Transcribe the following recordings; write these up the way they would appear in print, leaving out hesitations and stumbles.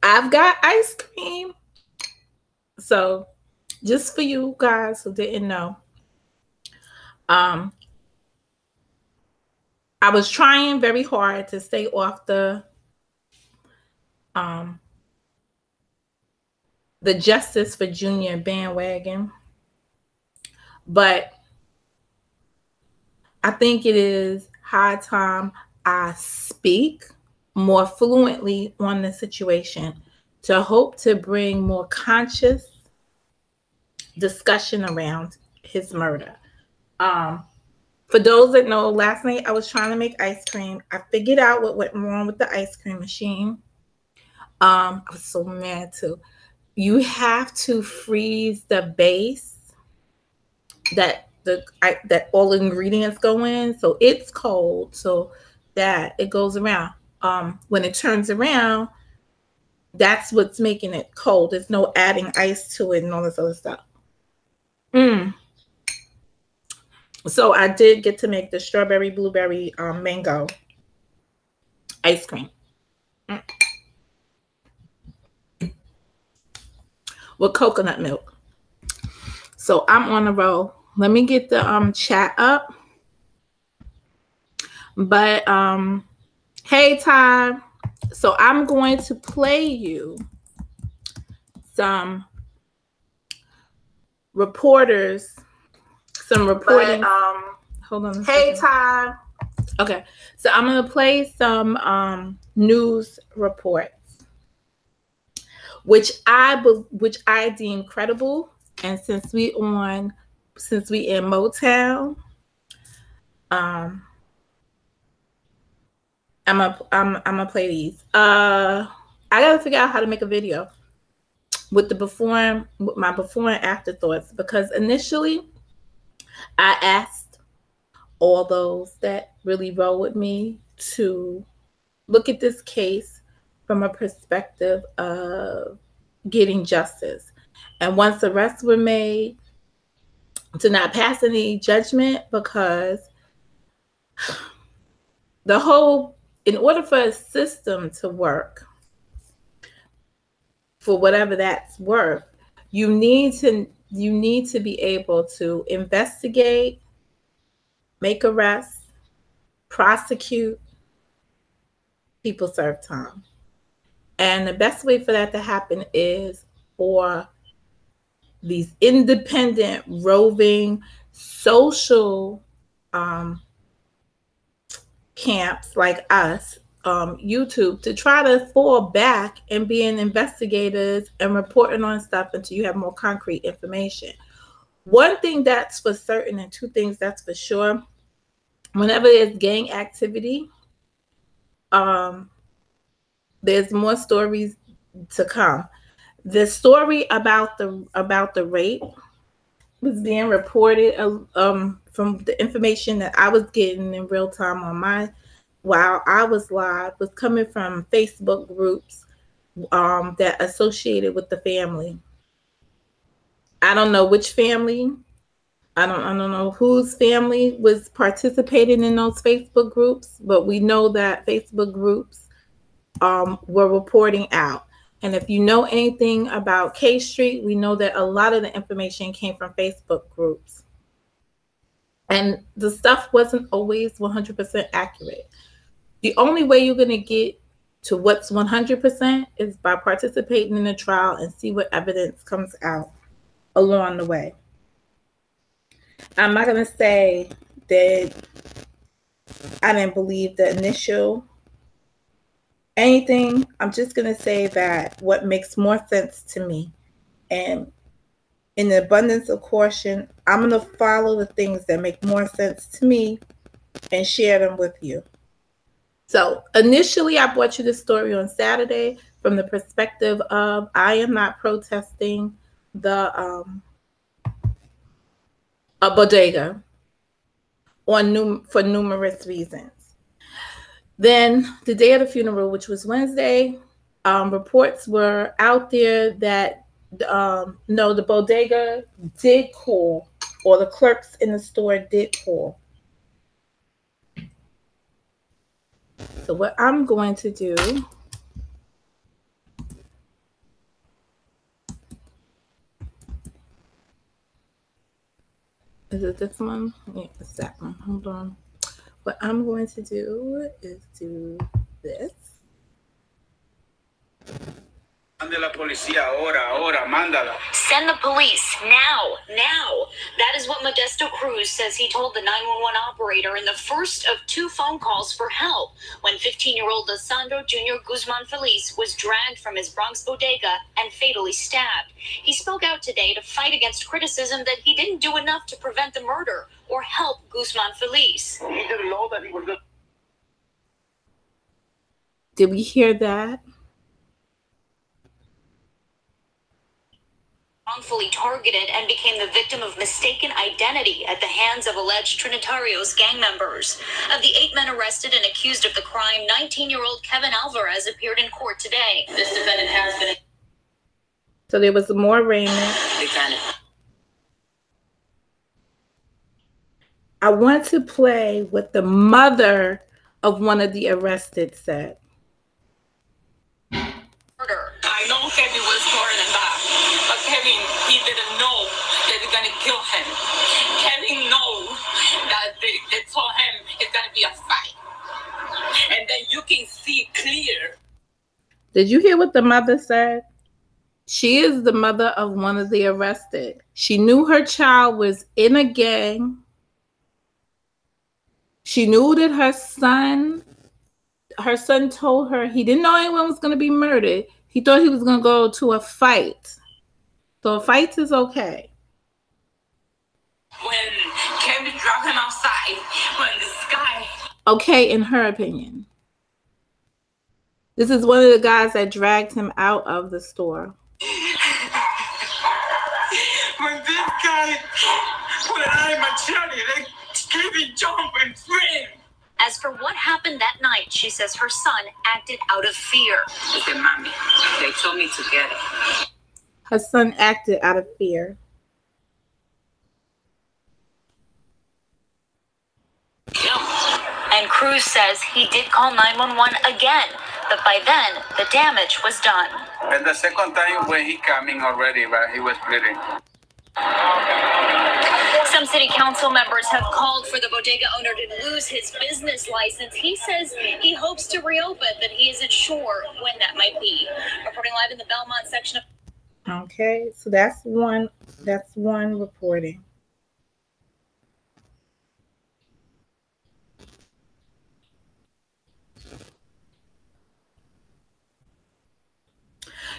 I've got ice cream. So just for you guys who didn't know, I was trying very hard to stay off um the Justice for Junior bandwagon, but I think it is high time I speak more fluently on the situation to hope to bring more conscious discussion around his murder. Um, for those that know, last night I was trying to make ice cream. I figured out what went wrong with the ice cream machine. I was so mad too. You have to freeze the base that all ingredients go in, so it's cold, so that it goes around. When it turns around, that's what's making it cold. There's no adding ice to it and all this other stuff. So I did get to make the strawberry blueberry mango ice cream with coconut milk. So I'm on a roll. Let me get the chat up. But hey Ty, so I'm going to play you some reporting. Hold on. Hey Ty. Okay, so I'm gonna play some news reports, which I deem credible, and since we in Motown, I'm gonna play these. I gotta figure out how to make a video with my before and after thoughts, because initially I asked all those that really roll with me to look at this case from a perspective of getting justice. And once arrests were made, to not pass any judgment, because in order for a system to work, for whatever that's worth, you need to be able to investigate, make arrests, prosecute, people serve time. And the best way for that to happen is for these independent, roving, social camps like us, YouTube, to try to fall back and being investigators and reporting on stuff until you have more concrete information. One thing that's for certain, and two things that's for sure: whenever there's gang activity, there's more stories to come. The story about the rape was being reported from the information that I was getting in real time while I was live, was coming from Facebook groups that associated with the family. I don't know which family. I don't know whose family was participating in those Facebook groups, but we know that Facebook groups were reporting out. And if you know anything about K Street, we know that a lot of the information came from Facebook groups. And the stuff wasn't always 100% accurate. The only way you're going to get to what's 100% is by participating in the trial and see what evidence comes out along the way. I'm not going to say that I didn't believe the initial anything. I'm just going to say that what makes more sense to me, and in the abundance of caution, I'm going to follow the things that make more sense to me and share them with you. So initially, I brought you this story on Saturday from the perspective of I am not protesting a bodega for numerous reasons. Then the day of the funeral, which was Wednesday, reports were out there that no, the bodega did call, or the clerks in the store did call. So what I'm going to do Is it this one? Yeah, it's that one. Hold on. What I'm going to do is do this. Send the police now. That is what Modesto Cruz says he told the 911 operator in the first of 2 phone calls for help when 15-year-old Lisandro Jr. Guzman Feliz was dragged from his Bronx bodega and fatally stabbed. He spoke out today to fight against criticism that he didn't do enough to prevent the murder or help Guzman Feliz. He didn't know that he was good. Did we hear that? Wrongfully targeted and became the victim of mistaken identity at the hands of alleged Trinitarios gang members. Of the 8 men arrested and accused of the crime, 19-year-old Kevin Alvarez appeared in court today. This defendant has been... So there was more arraignment. I want to play what the mother of one of the arrested said. I know Kevin was more than that, but Kevin, he didn't know that they're gonna kill him. Kevin knows that they told him it's gonna be a fight, and then you can see clear. Did you hear what the mother said? She is the mother of one of the arrested. She knew her child was in a gang. She knew that her son told her he didn't know anyone was going to be murdered. He thought he was going to go to a fight. So a fight is okay. When Kevin dropped him outside, when the sky... Okay, in her opinion. This is one of the guys that dragged him out of the store. When this guy put I my charity, they Kevin jump and scream. As for what happened that night, she says her son acted out of fear. Okay, mommy, they told me to get it. Her son acted out of fear. And Cruz says he did call 911 again, but by then, the damage was done. And the second time when he coming already, but he was bleeding. Some city council members have called for the bodega owner to lose his business license. He says he hopes to reopen, but he isn't sure when that might be. Reporting live in the Belmont section of... Okay, so that's one reporting.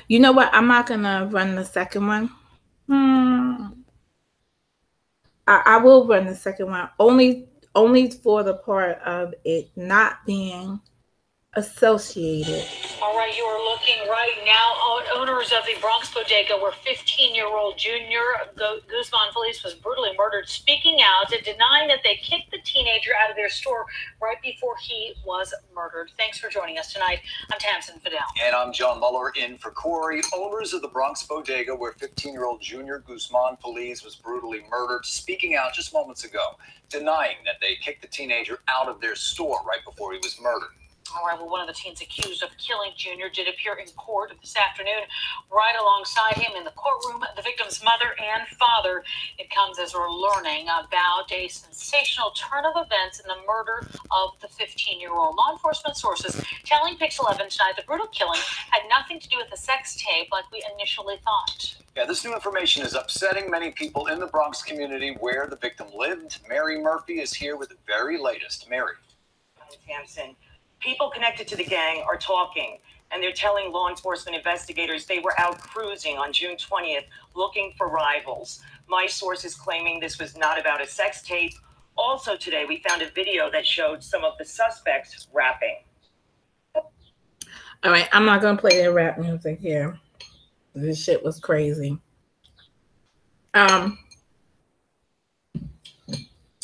You know what? I'm not gonna run the second one. I will run the second one only for the part of it not being associated. All right, you are looking right now. Owners of the Bronx bodega where 15-year-old Junior Guzman Feliz was brutally murdered, speaking out and denying that they kicked the teenager out of their store right before he was murdered. Thanks for joining us tonight. I'm Tamsin Fidel. And I'm John Muller in for Corey. Owners of the Bronx bodega where 15-year-old Junior Guzman Feliz was brutally murdered, speaking out just moments ago, denying that they kicked the teenager out of their store right before he was murdered. All right, well, one of the teens accused of killing Junior did appear in court this afternoon. Right alongside him in the courtroom, the victim's mother and father. It comes as we're learning about a sensational turn of events in the murder of the 15-year-old. Law enforcement sources telling Pix 11 tonight the brutal killing had nothing to do with the sex tape like we initially thought. Yeah, this new information is upsetting many people in the Bronx community where the victim lived. Mary Murphy is here with the very latest. Mary. Tamsin. People connected to the gang are talking, and they're telling law enforcement investigators they were out cruising on June 20th looking for rivals. My source is claiming this was not about a sex tape. Also today, we found a video that showed some of the suspects rapping. All right, I'm not going to play the rap music here. This shit was crazy. But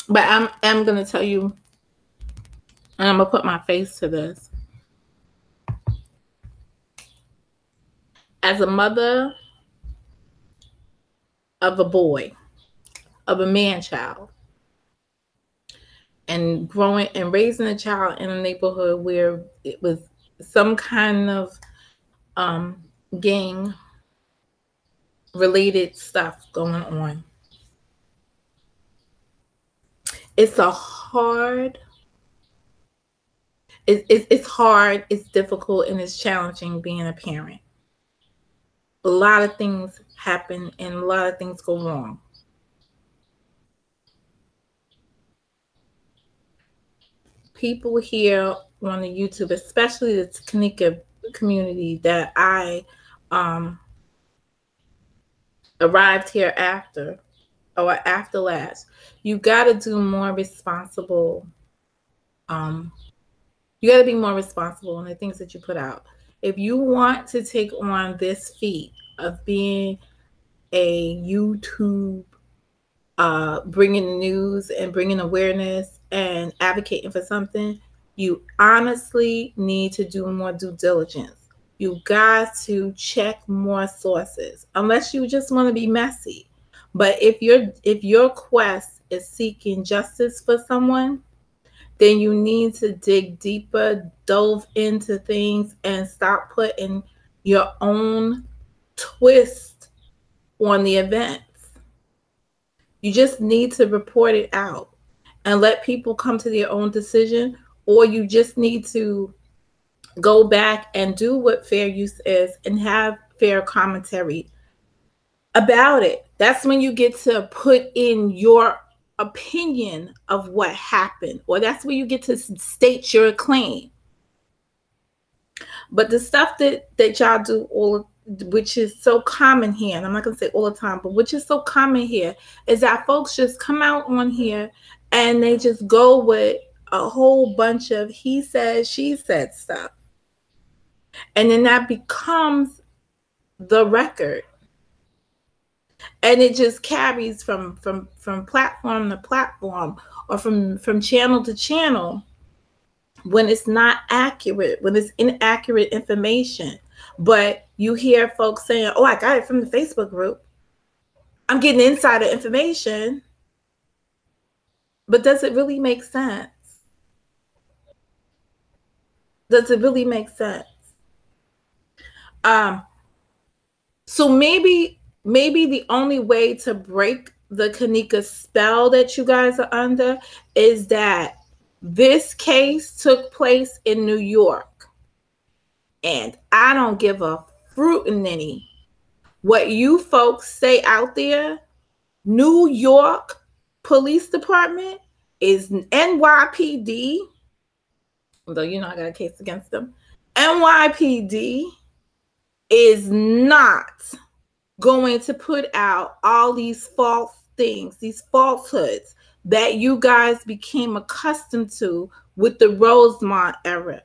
I'm going to tell you, and I'm going to put my face to this. As a mother of a boy, of a man child, and growing and raising a child in a neighborhood where it was some kind of gang related stuff going on. it's a hard, it's hard, it's difficult, and it's challenging being a parent. A lot of things happen and a lot of things go wrong. People here on the YouTube, especially the Kanika community that I arrived here after, or after last, you got to do more responsible. You got to be more responsible in the things that you put out. If you want to take on this feat of being a YouTube, bringing the news and bringing awareness and advocating for something, you honestly need to do more due diligence. You got to check more sources, unless you just want to be messy. But if your quest is seeking justice for someone, then you need to dig deeper, delve into things, and stop putting your own twist on the events. You just need to report it out and let people come to their own decision, or you just need to go back and do what fair use is and have fair commentary about it. That's when you get to put in your opinion of what happened, or that's where you get to state your claim. But the stuff that y'all do, all, which is so common here, and I'm not going to say all the time, but which is so common here, is that folks just come out on here and they just go with a whole bunch of he said, she said stuff. And then that becomes the record. And it just carries from platform to platform, or from channel to channel, when it's not accurate, when it's inaccurate information. But you hear folks saying, oh, I got it from the Facebook group. I'm getting insider information. But does it really make sense? Does it really make sense? So maybe the only way to break the Kanika spell that you guys are under is that this case took place in New York. And I don't give a fruit in any what you folks say out there. New York Police Department is NYPD, although you know I got a case against them. NYPD is not going to put out all these false things, these falsehoods that you guys became accustomed to with the Rosemont era.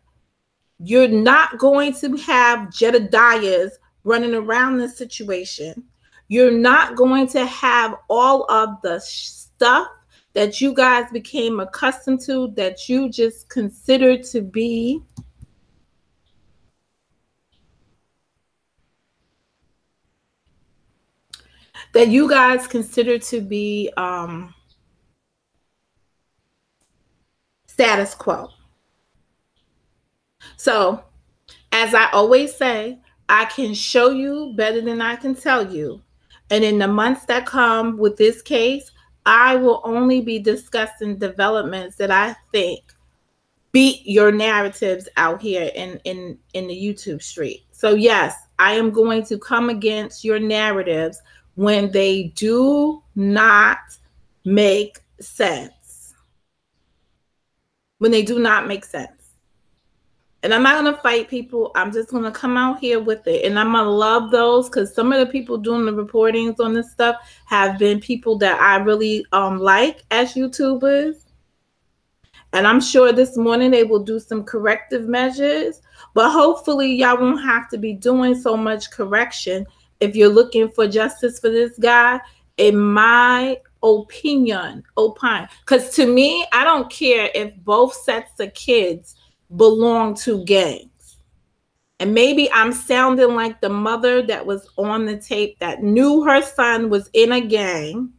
You're not going to have Jedediahs running around this situation. You're not going to have all of the stuff that you guys became accustomed to, that you just considered to be status quo. So, as I always say, I can show you better than I can tell you. And in the months that come with this case, I will only be discussing developments that I think beat your narratives out here in the YouTube street. So yes, I am going to come against your narratives when they do not make sense. When they do not make sense. And I'm not going to fight people. I'm just going to come out here with it. And I'm going to love those, because some of the people doing the reportings on this stuff have been people that I really like as YouTubers. And I'm sure this morning they will do some corrective measures. But hopefully y'all won't have to be doing so much correction if you're looking for justice for this guy, in my opinion. Because to me, I don't care if both sets of kids belong to gangs. And maybe I'm sounding like the mother that was on the tape that knew her son was in a gang,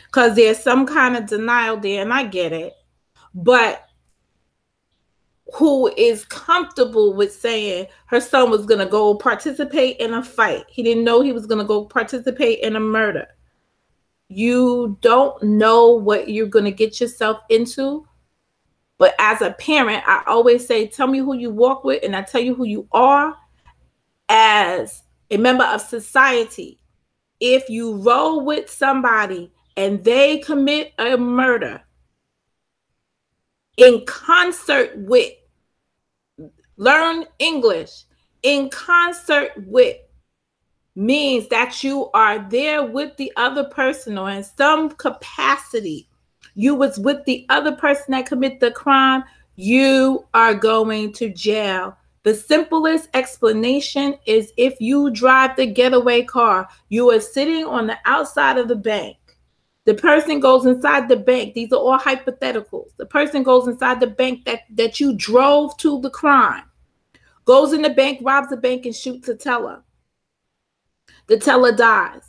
because there's some kind of denial there, and I get it. But who is comfortable with saying her son was going to go participate in a fight? He didn't know he was going to go participate in a murder. You don't know what you're going to get yourself into. But as a parent, I always say, tell me who you walk with, and I tell you who you are as a member of society. If you roll with somebody and they commit a murder in concert with, learn English, in concert with, means that you are there with the other person, or in some capacity you was with the other person that commit the crime, you are going to jail. The simplest explanation is if you drive the getaway car, you are sitting on the outside of the bank. The person goes inside the bank. These are all hypotheticals. The person goes inside the bank that you drove to the crime, goes in the bank, robs the bank, and shoots a teller. The teller dies.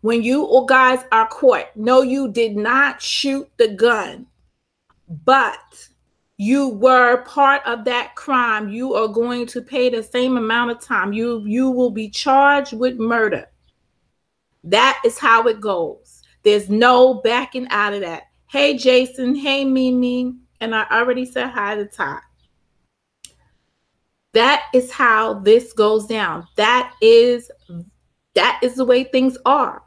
When you guys are caught, no, you did not shoot the gun, but you were part of that crime. You are going to pay the same amount of time. You will be charged with murder. That is how it goes. There's no backing out of that. Hey, Jason. Hey, Mimi. And I already said hi to Todd. That is how this goes down. That is the way things are.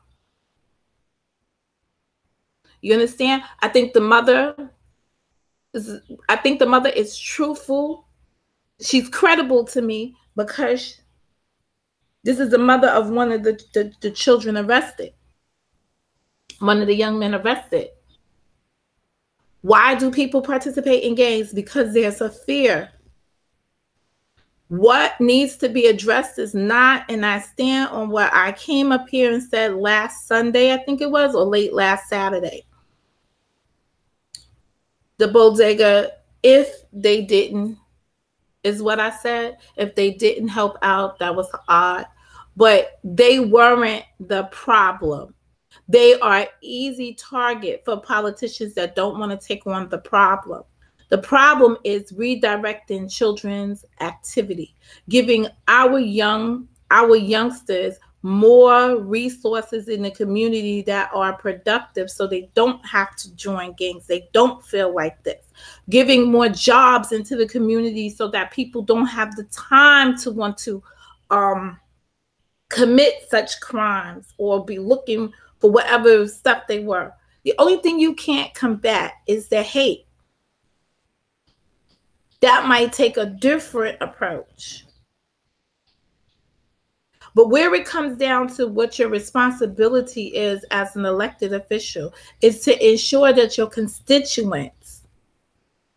You understand? I think the mother is truthful. She's credible to me because this is the mother of one of the children arrested. One of the young men arrested. Why do people participate in gangs? Because there's a fear. What needs to be addressed is not, and I stand on what I came up here and said last Sunday, I think it was, or late last Saturday. The bodega, if they didn't, is what I said, if they didn't help out, that was odd. But they weren't the problem. They are an easy target for politicians that don't want to take on the problem. The problem is redirecting children's activity, giving our youngsters more resources in the community that are productive so they don't have to join gangs. They don't feel like this. Giving more jobs into the community so that people don't have the time to want to commit such crimes or be looking for whatever stuff they were. The only thing you can't combat is the hate. That might take a different approach. But where it comes down to what your responsibility is as an elected official is to ensure that your constituents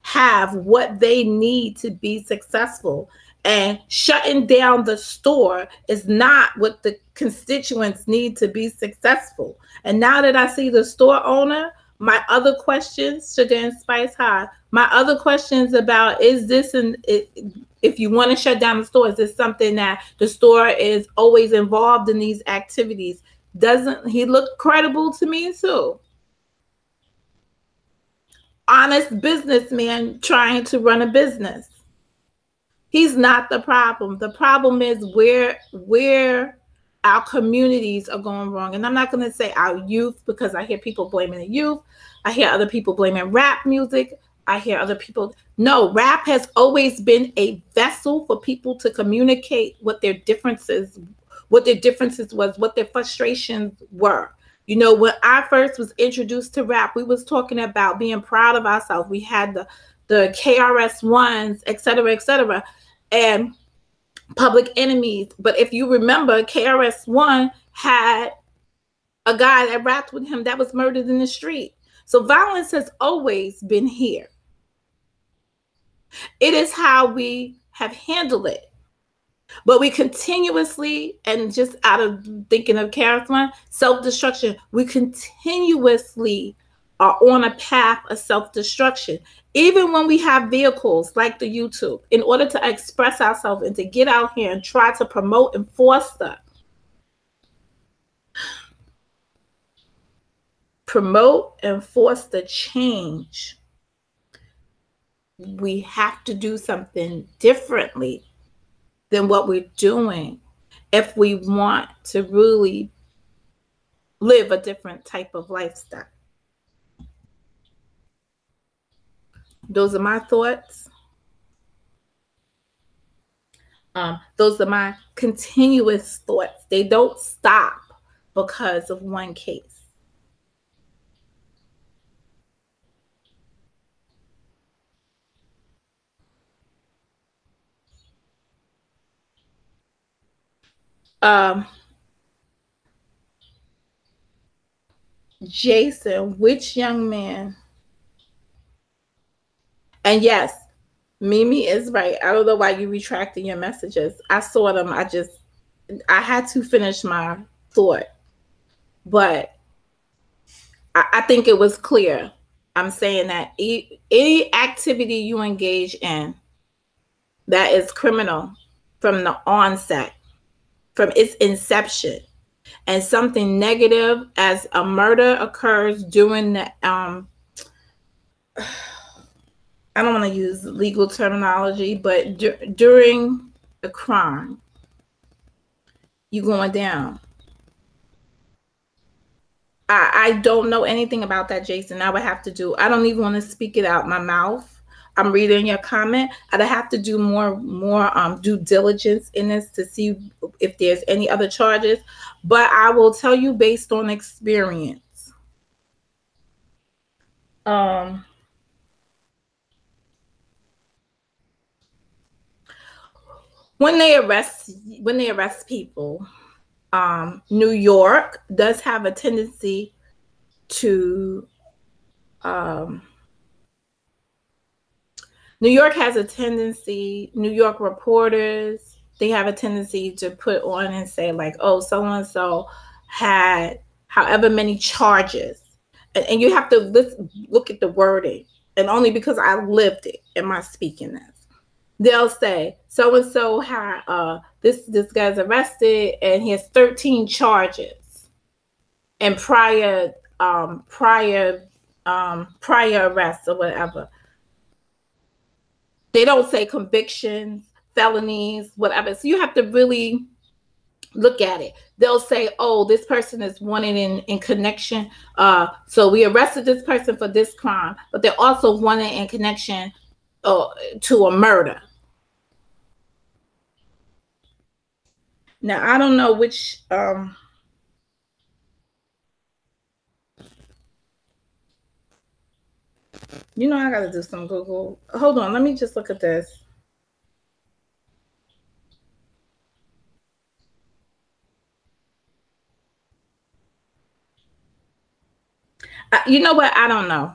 have what they need to be successful. And shutting down the store is not what the constituents need to be successful. And now that I see the store owner, my other questions, Sugar and Spice High, my other questions about is this, and if you want to shut down the store, is this something that the store is always involved in these activities? Doesn't he look credible to me too? Honest businessman trying to run a business. He's not the problem. The problem is where our communities are going wrong. And I'm not going to say our youth, because I hear people blaming the youth. I hear other people blaming rap music. I hear other people. No, rap has always been a vessel for people to communicate what their differences was, what their frustrations were. You know, when I first was introduced to rap, we was talking about being proud of ourselves. We had the KRS-Ones, et cetera, and Public Enemies. But if you remember, KRS-One had a guy that rapped with him that was murdered in the street. So violence has always been here. It is how we have handled it. But we continuously, and just out of thinking of KRS-One, self-destruction, we continuously are on a path of self-destruction. Even when we have vehicles like the YouTube, in order to express ourselves and to get out here and try to promote and foster. Promote and foster change. We have to do something differently than what we're doing if we want to really live a different type of lifestyle. Those are my thoughts. Those are my continuous thoughts. They don't stop because of one case. Jason, which young man? And yes, Mimi is right. I don't know why you retracted your messages. I saw them. I had to finish my thought. But I think it was clear. I'm saying that any activity you engage in that is criminal from the onset, from its inception, and something negative as a murder occurs during the I don't want to use legal terminology, but during the crime, you going down. I don't know anything about that, Jason. I would have to do. I don't even want to speak it out my mouth. I'm reading your comment. I'd have to do more due diligence in this to see if there's any other charges. But I will tell you based on experience. When they arrest people, New York does have a tendency to New York reporters, they have a tendency to put on and say like, oh, so-and-so had however many charges. And you have to look at the wording. And only because I lived it am I speaking this. They'll say so-and-so had this guy's arrested and he has 13 charges and prior arrests or whatever. They don't say convictions, felonies, whatever. So you have to really look at it. They'll say, oh, this person is wanted in connection. So we arrested this person for this crime, but they're also wanted in connection to a murder. Now, I don't know which you know, I got to do some Google. Hold on. Let me just look at this. You know what? I don't know.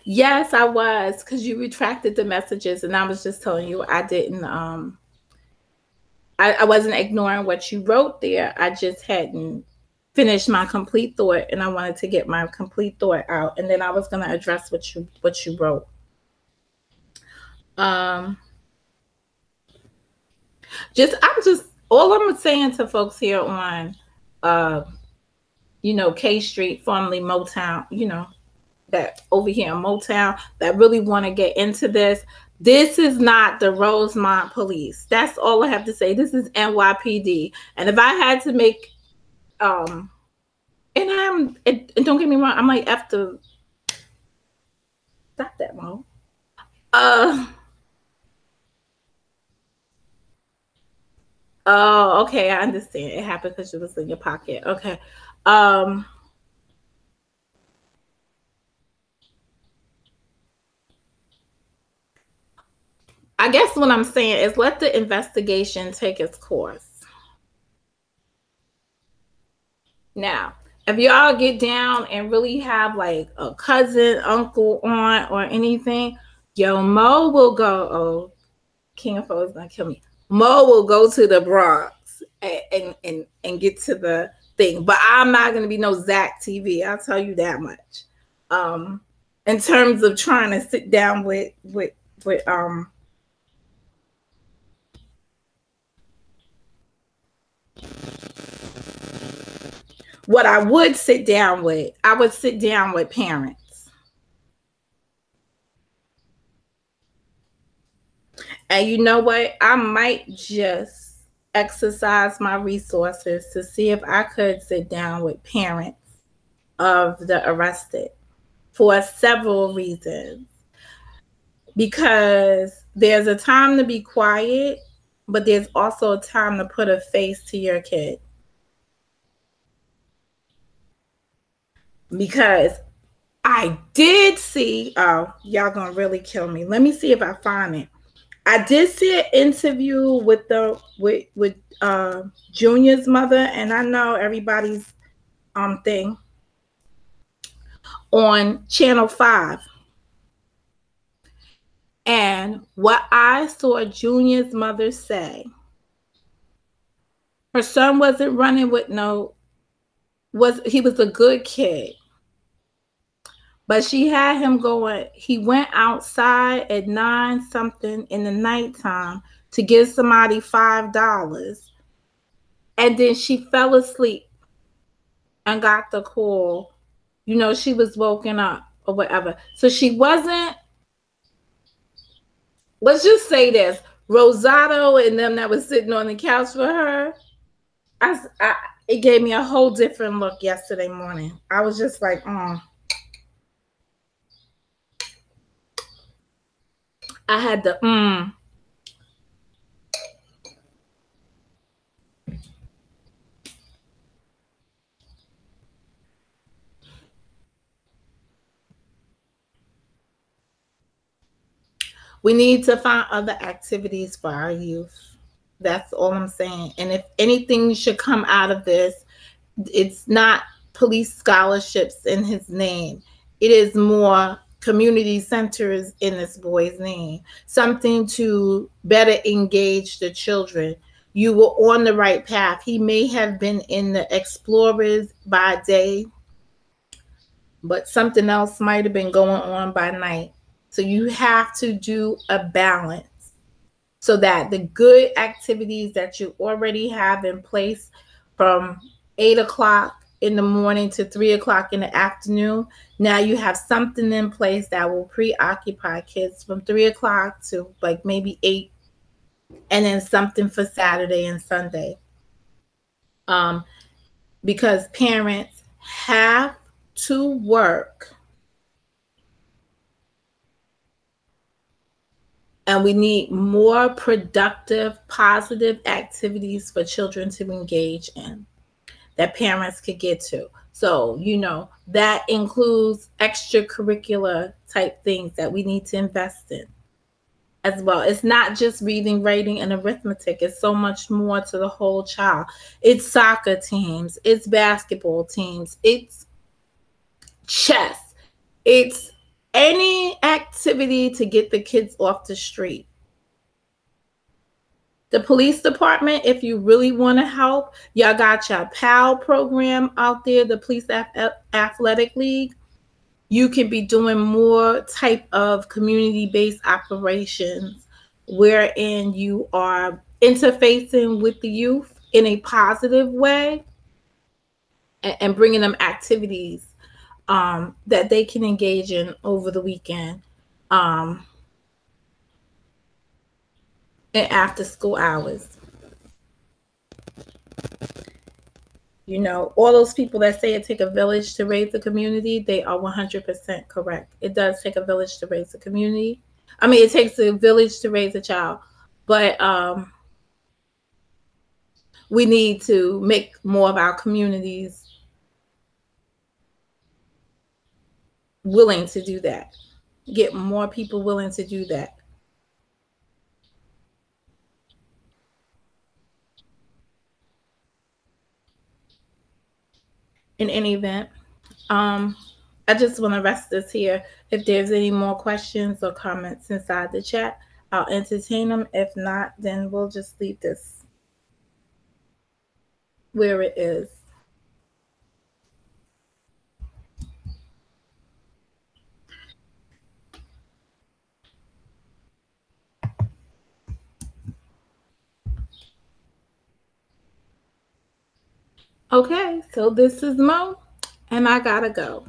Yes, I was, because you retracted the messages and I was just telling you I didn't I wasn't ignoring what you wrote there. I just hadn't finished my complete thought and I wanted to get my complete thought out, and then I was going to address what you wrote. All I'm saying to folks here on K Street, formerly Motown, that over here in Motown, that really want to get into this. This is not the Rosemont Police. That's all I have to say. This is NYPD. And if I had to make, and don't get me wrong, I might have to stop that, Mo. Oh, okay, I understand. It happened because it was in your pocket. Okay. I guess what I'm saying is let the investigation take its course. Now, if y'all get down and really have like a cousin, uncle, aunt, or anything, Mo will go. Oh, King of Foes gonna kill me. Mo will go to the Bronx and get to the thing. But I'm not gonna be no Zach TV. I'll tell you that much. In terms of trying to sit down with what I would sit down with, I would sit down with parents. And you know what? I might just exercise my resources to see if I could sit down with parents of the arrested for several reasons. Because there's a time to be quiet, but there's also a time to put a face to your kid. Because I did see, oh, y'all gonna really kill me. Let me see if I find it. I did see an interview with Junior's mother, and I know everybody's thing on Channel 5. And what I saw Junior's mother say, her son wasn't running with he was a good kid. But she had him going, he went outside at 9 something in the nighttime to give somebody $5. And then she fell asleep and got the call. You know, she was woken up or whatever. So she wasn't, let's just say this, Rosato and them that was sitting on the couch for her, it gave me a whole different look yesterday morning. I was just like, I had the We need to find other activities for our youth. That's all I'm saying. And if anything should come out of this, it's not police scholarships in his name. It is more community centers in this boy's name. Something to better engage the children. You were on the right path. He may have been in the Explorers by day, but something else might have been going on by night. So you have to do a balance so that the good activities that you already have in place from 8 o'clock in the morning to 3 o'clock in the afternoon, now you have something in place that will preoccupy kids from 3 o'clock to like maybe 8, and then something for Saturday and Sunday. Because parents have to work, and we need more productive, positive activities for children to engage in that parents could get to. So, you know, that includes extracurricular type things that we need to invest in as well. It's not just reading, writing, and arithmetic. It's so much more to the whole child. It's soccer teams. It's basketball teams. It's chess. It's any activity to get the kids off the street. The police department, if you really want to help, y'all got your PAL program out there, the Police Athletic League. You can be doing more type of community-based operations wherein you are interfacing with the youth in a positive way and bringing them activities that they can engage in over the weekend and after school hours. You know, all those people that say it takes a village to raise a community, they are 100% correct. It does take a village to raise a community. I mean, it takes a village to raise a child, but we need to make more of our communities willing to do that. Get more people willing to do that. In any event, I just want to rest this here. If there's any more questions or comments inside the chat, I'll entertain them. If not, then we'll just leave this where it is. Okay, so this is Mo, and I gotta go.